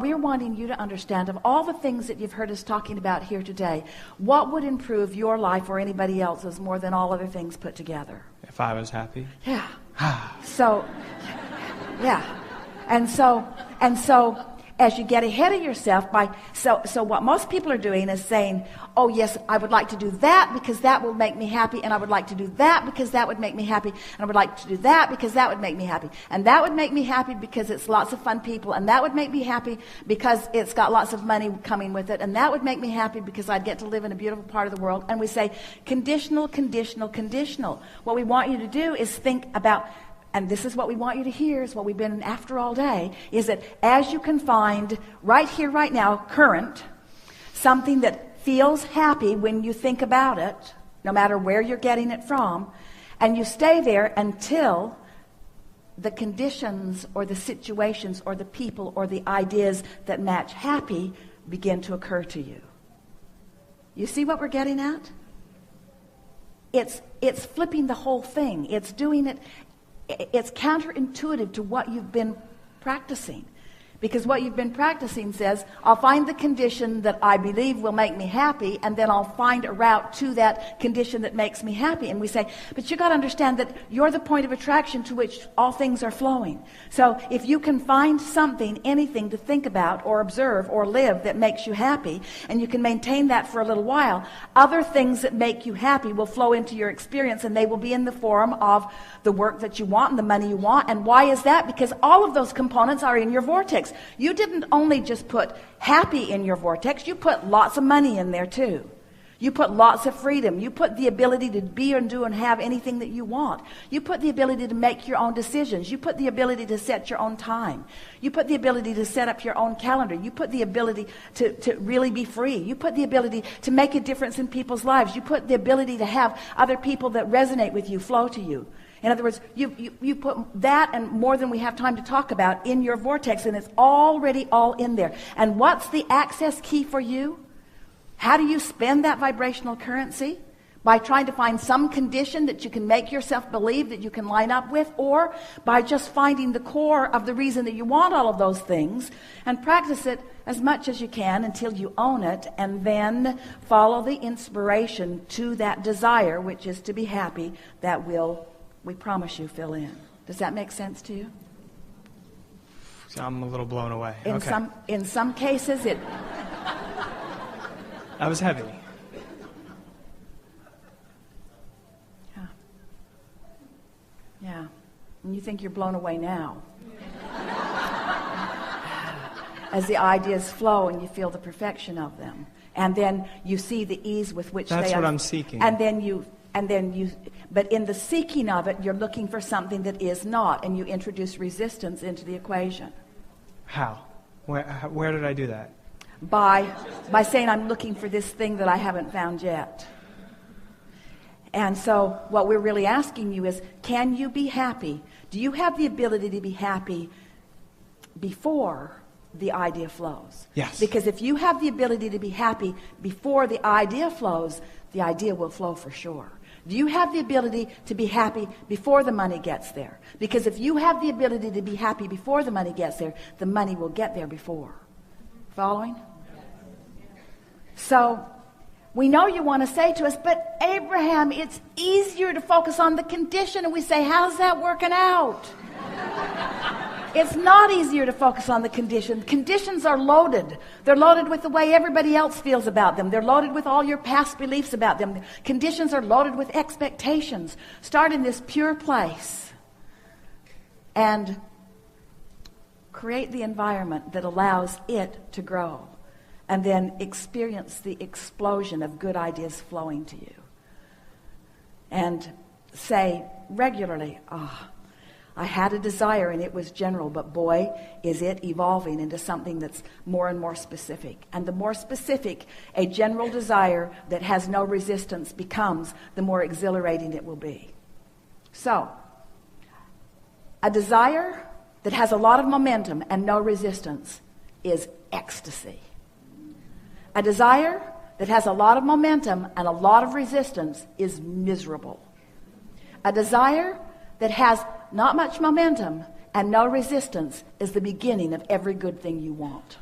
We're wanting you to understand, of all the things that you've heard us talking about here today, what would improve your life or anybody else's more than all other things put together? If I was happy? Yeah. So, yeah. And so, as you get ahead of yourself so what most people are doing is saying, oh yes, I would like to do that because that will make me happy, and I would like to do that because that would make me happy, and I would like to do that because that would make me happy, and that would make me happy because it's lots of fun people, and that would make me happy because it's got lots of money coming with it, and that would make me happy because I'd get to live in a beautiful part of the world. And we say conditional, conditional, conditional. What we want you to do is think about, and this is what we want you to hear, is what we've been after all day, is that as you can find right here, right now, current, something that feels happy when you think about it, no matter where you're getting it from, and you stay there until the conditions or the situations or the people or the ideas that match happy begin to occur to you. You see what we're getting at? It's flipping the whole thing. It's doing it. It's counterintuitive to what you've been practicing. Because what you've been practicing says, I'll find the condition that I believe will make me happy, and then I'll find a route to that condition that makes me happy. And we say, but you got to understand that you're the point of attraction to which all things are flowing. So if you can find something, anything to think about or observe or live that makes you happy, and you can maintain that for a little while, other things that make you happy will flow into your experience, and they will be in the form of the work that you want and the money you want. And why is that? Because all of those components are in your vortex. You didn't only just put happy in your vortex, you put lots of money in there too. You put lots of freedom. You put the ability to be and do and have anything that you want. You put the ability to make your own decisions. You put the ability to set your own time. You put the ability to set up your own calendar. You put the ability to really be free. You put the ability to make a difference in people's lives. You put the ability to have other people that resonate with you flow to you. In other words, you put that and more than we have time to talk about in your vortex, and it's already all in there. And what's the access key for you? How do you spend that vibrational currency? By trying to find some condition that you can make yourself believe that you can line up with, or by just finding the core of the reason that you want all of those things and practice it as much as you can until you own it, and then follow the inspiration to that desire, which is to be happy, that will, we promise you, fill in. Does that make sense to you? I'm a little blown away. In some cases it... That was heavy. Yeah. And you think you're blown away now. As the ideas flow and you feel the perfection of them. And then you see the ease with which That's what I'm seeking. But in the seeking of it, you're looking for something that is not, and you introduce resistance into the equation. How? Where did I do that? By saying, I'm looking for this thing that I haven't found yet. And so what we're really asking you is, can you be happy? Do you have the ability to be happy before the idea flows? Yes. Because if you have the ability to be happy before the idea flows, the idea will flow for sure. Do you have the ability to be happy before the money gets there? Because if you have the ability to be happy before the money gets there, the money will get there before. Following? So we know you want to say to us, but Abraham, it's easier to focus on the condition. And we say, how's that working out? It's not easier to focus on the condition. Conditions are loaded. They're loaded with the way everybody else feels about them. They're loaded with all your past beliefs about them. Conditions are loaded with expectations. Start in this pure place and create the environment that allows it to grow. And then experience the explosion of good ideas flowing to you. And say regularly, I had a desire and it was general, but boy, is it evolving into something that's more and more specific. And the more specific a general desire that has no resistance becomes, the more exhilarating it will be. So, a desire that has a lot of momentum and no resistance is ecstasy. A desire that has a lot of momentum and a lot of resistance is miserable. A desire that has not much momentum and no resistance is the beginning of every good thing you want.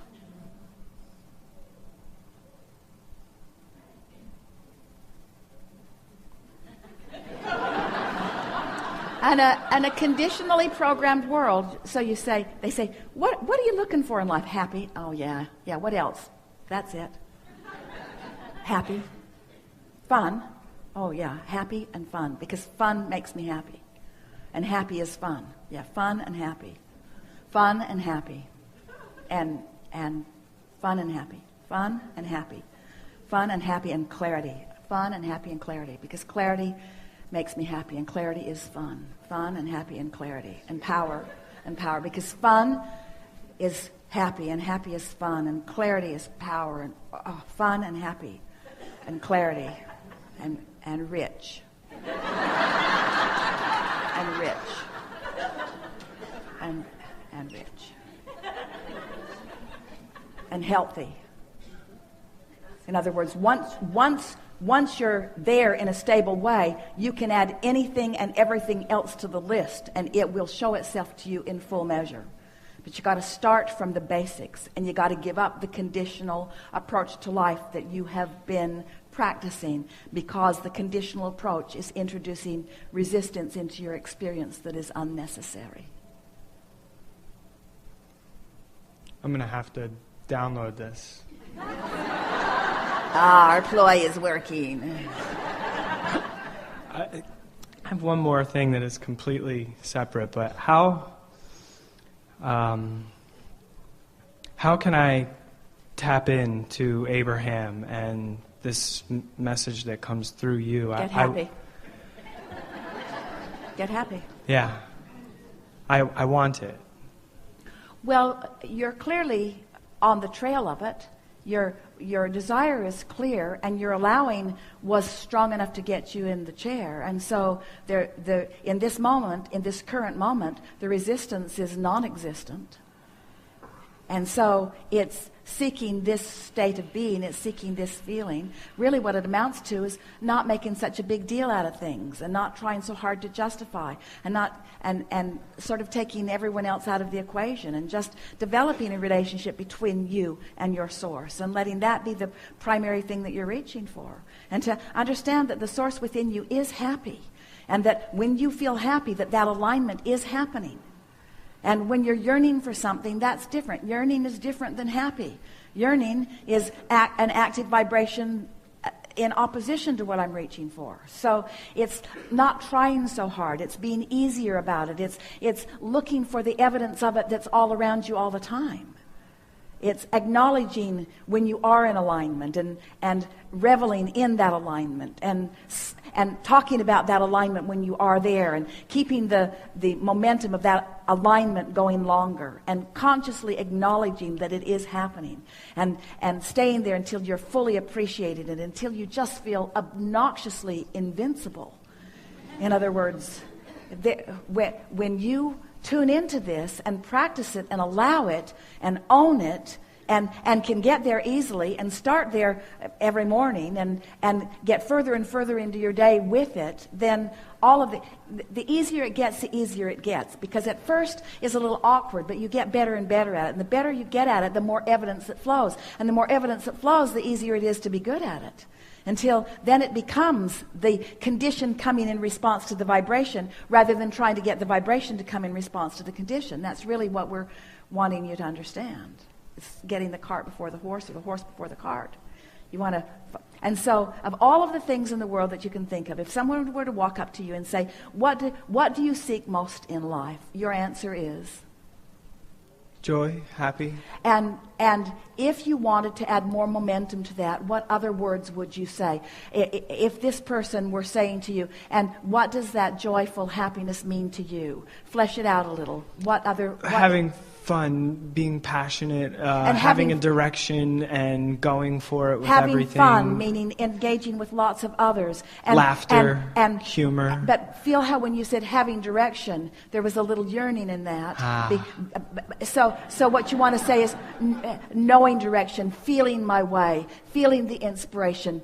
And a conditionally programmed world, so they say, what are you looking for in life? Happy? Oh, yeah, what else? That's it. Happy. Fun? Oh, yeah, happy and fun, because fun makes me happy. And happy is fun. Yeah, fun and happy. Fun and happy. And fun and happy. Fun and happy. Fun and happy and clarity. Fun and happy and clarity, because clarity makes me happy, and clarity is fun. Fun and happy and clarity. And power, because fun is happy, and happy is fun, and clarity is power, and fun and happy, and clarity, and rich. And rich. And rich. And healthy. In other words, once you're there in a stable way, you can add anything and everything else to the list, and it will show itself to you in full measure. But you got to start from the basics, and you got to give up the conditional approach to life that you have been practicing, because the conditional approach is introducing resistance into your experience that is unnecessary. I'm going to have to download this. Our ploy is working. I have one more thing that is completely separate, but how can I tap into Abraham and this message that comes through you? Get happy. Get happy. Yeah. I want it. Well, you're clearly on the trail of it. Your desire is clear, and your allowing was strong enough to get you in the chair. And so in this moment, in this current moment, the resistance is non-existent. And so it's seeking this state of being, it's seeking this feeling. Really what it amounts to is not making such a big deal out of things, and not trying so hard to justify, and sort of taking everyone else out of the equation, and just developing a relationship between you and your source, and letting that be the primary thing that you're reaching for. And to understand that the source within you is happy, and that when you feel happy, that alignment is happening. And when you're yearning for something, that's different. Yearning is different than happy. Yearning is an active vibration in opposition to what I'm reaching for. So it's not trying so hard. It's being easier about it. It's looking for the evidence of it that's all around you all the time. It's acknowledging when you are in alignment, and reveling in that alignment, and talking about that alignment when you are there, and keeping the momentum of that alignment going longer, and consciously acknowledging that it is happening, and staying there until you're fully appreciated, and until you just feel obnoxiously invincible. In other words, when you tune into this and practice it and allow it and own it, and can get there easily and start there every morning, and get further and further into your day with it, then all of the easier it gets, the easier it gets. Because at first it's a little awkward, but you get better and better at it. And the better you get at it, the more evidence that flows. And the more evidence that flows, the easier it is to be good at it. Until then it becomes the condition coming in response to the vibration, rather than trying to get the vibration to come in response to the condition. That's really what we're wanting you to understand. It's getting the cart before the horse, or the horse before the cart. You want to, and so of all of the things in the world that you can think of, if someone were to walk up to you and say, what do you seek most in life? Your answer is? Joy, happy. And if you wanted to add more momentum to that, what other words would you say? If this person were saying to you, and what does that joyful happiness mean to you? Flesh it out a little. Having fun, being passionate, having a direction, and going for it with everything. Having fun, meaning engaging with lots of others. And, laughter, and humor. But feel how when you said having direction, there was a little yearning in that. So what you want to say is knowing direction, feeling my way, feeling the inspiration,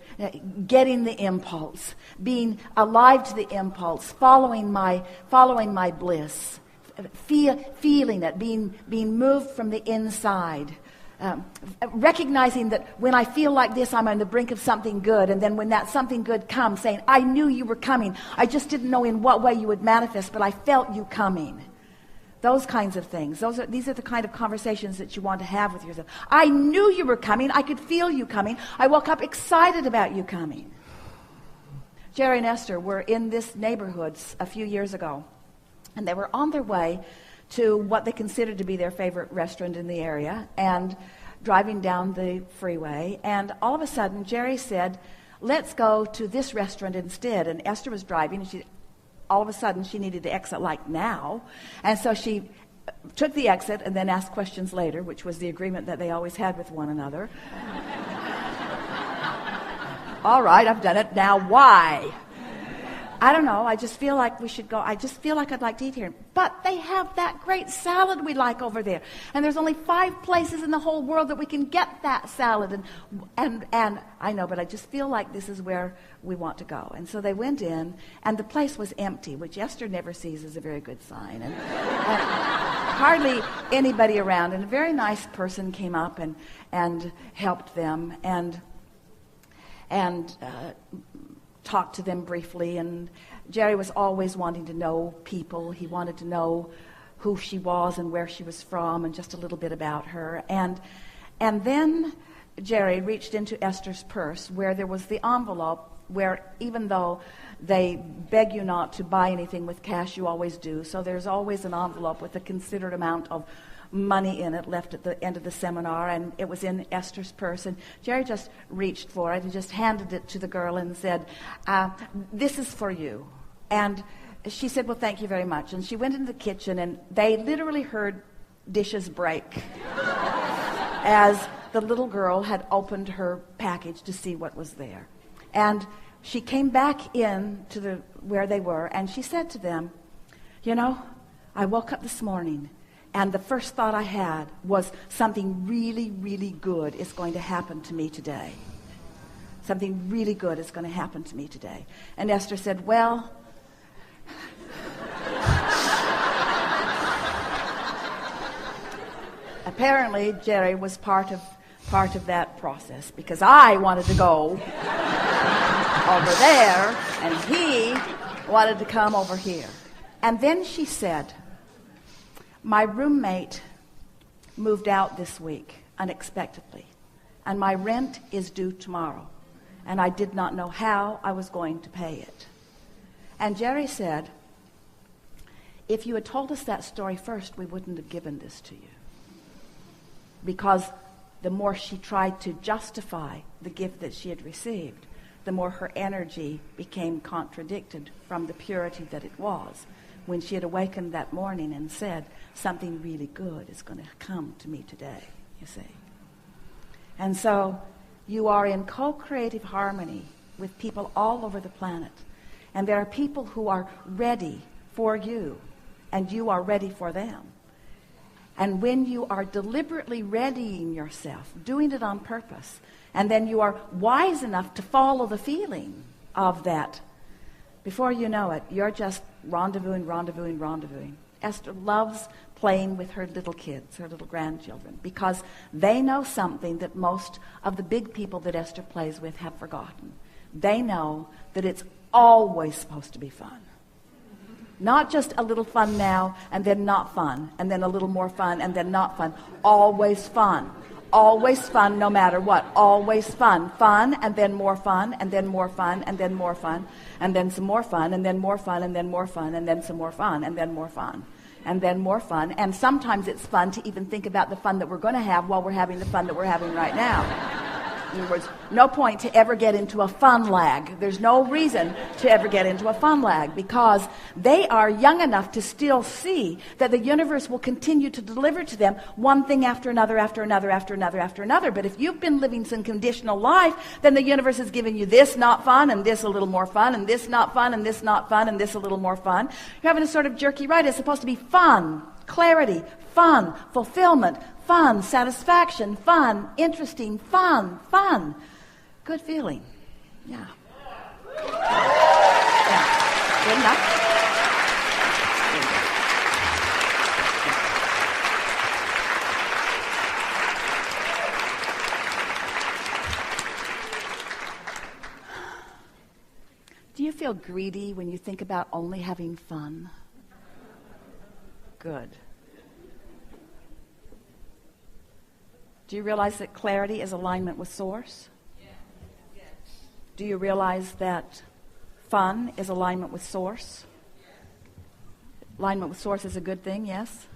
getting the impulse, being alive to the impulse, following my bliss. feeling it, being moved from the inside. Recognizing that when I feel like this, I'm on the brink of something good, and then when that something good comes, saying, I knew you were coming. I just didn't know in what way you would manifest, but I felt you coming. Those kinds of things. These are the kind of conversations that you want to have with yourself. I knew you were coming. I could feel you coming. I woke up excited about you coming. Jerry and Esther were in this neighborhood a few years ago, and they were on their way to what they considered to be their favorite restaurant in the area, and driving down the freeway. And all of a sudden, Jerry said, let's go to this restaurant instead. And Esther was driving, and all of a sudden, she needed to exit like now. And so she took the exit and then asked questions later, which was the agreement that they always had with one another. All right, I've done it. Now why? I don't know. I just feel like we should go. I just feel like I'd like to eat here. But they have that great salad we like over there. And there's only 5 places in the whole world that we can get that salad. And I know, but I just feel like this is where we want to go. And so they went in, and the place was empty, which Esther never sees as a very good sign. And hardly anybody around. And a very nice person came up and helped them and talked to them briefly. And Jerry was always wanting to know people. He wanted to know who she was and where she was from and just a little bit about her. And then Jerry reached into Esther's purse where there was the envelope where, even though they beg you not to buy anything with cash, you always do. So there's always an envelope with a considered amount of money in it left at the end of the seminar, and it was in Esther's purse. And Jerry just reached for it and just handed it to the girl and said, this is for you. And she said, well, thank you very much. And she went into the kitchen, and they literally heard dishes break as the little girl had opened her package to see what was there. And she came back in to where they were, and she said to them, you know, I woke up this morning, and the first thought I had was something really, really good is going to happen to me today. Something really good is going to happen to me today. And Esther said, well, apparently Jerry was part of that process, because I wanted to go over there, and he wanted to come over here. And then she said, my roommate moved out this week unexpectedly, and my rent is due tomorrow, and I did not know how I was going to pay it. And Jerry said, if you had told us that story first, we wouldn't have given this to you. Because the more she tried to justify the gift that she had received, the more her energy became contradicted from the purity that it was. When she had awakened that morning and said, something really good is going to come to me today, you see. And so you are in co-creative harmony with people all over the planet. And there are people who are ready for you, and you are ready for them. And when you are deliberately readying yourself, doing it on purpose, and then you are wise enough to follow the feeling of that, before you know it, you're just rendezvousing. Esther loves playing with her little kids, her little grandchildren, because they know something that most of the big people that Esther plays with have forgotten. They know that it's always supposed to be fun. Not just a little fun now and then not fun, and then a little more fun and then not fun. Always fun. Always fun no matter what. Always fun. Fun and then more fun and then more fun and then more fun and then some more fun and then more fun and then more fun and then some more fun and then more fun and then more fun. And sometimes it's fun to even think about the fun that we're going to have while we're having the fun that we're having right now. In other words, no point to ever get into a fun lag. There's no reason to ever get into a fun lag, because they are young enough to still see that the universe will continue to deliver to them one thing after another, after another, after another, after another. But if you've been living some conditional life, then the universe is giving you this not fun, and this a little more fun, and this not fun, and this not fun, and this a little more fun. You're having a sort of jerky ride. It's supposed to be fun, clarity, fun, fulfillment, fun, satisfaction, fun, interesting, fun. Good feeling. Yeah. Yeah. Good enough? Do you feel greedy when you think about only having fun? Good. Do you realize that clarity is alignment with Source? Do you realize that fun is alignment with Source? Alignment with Source is a good thing, yes?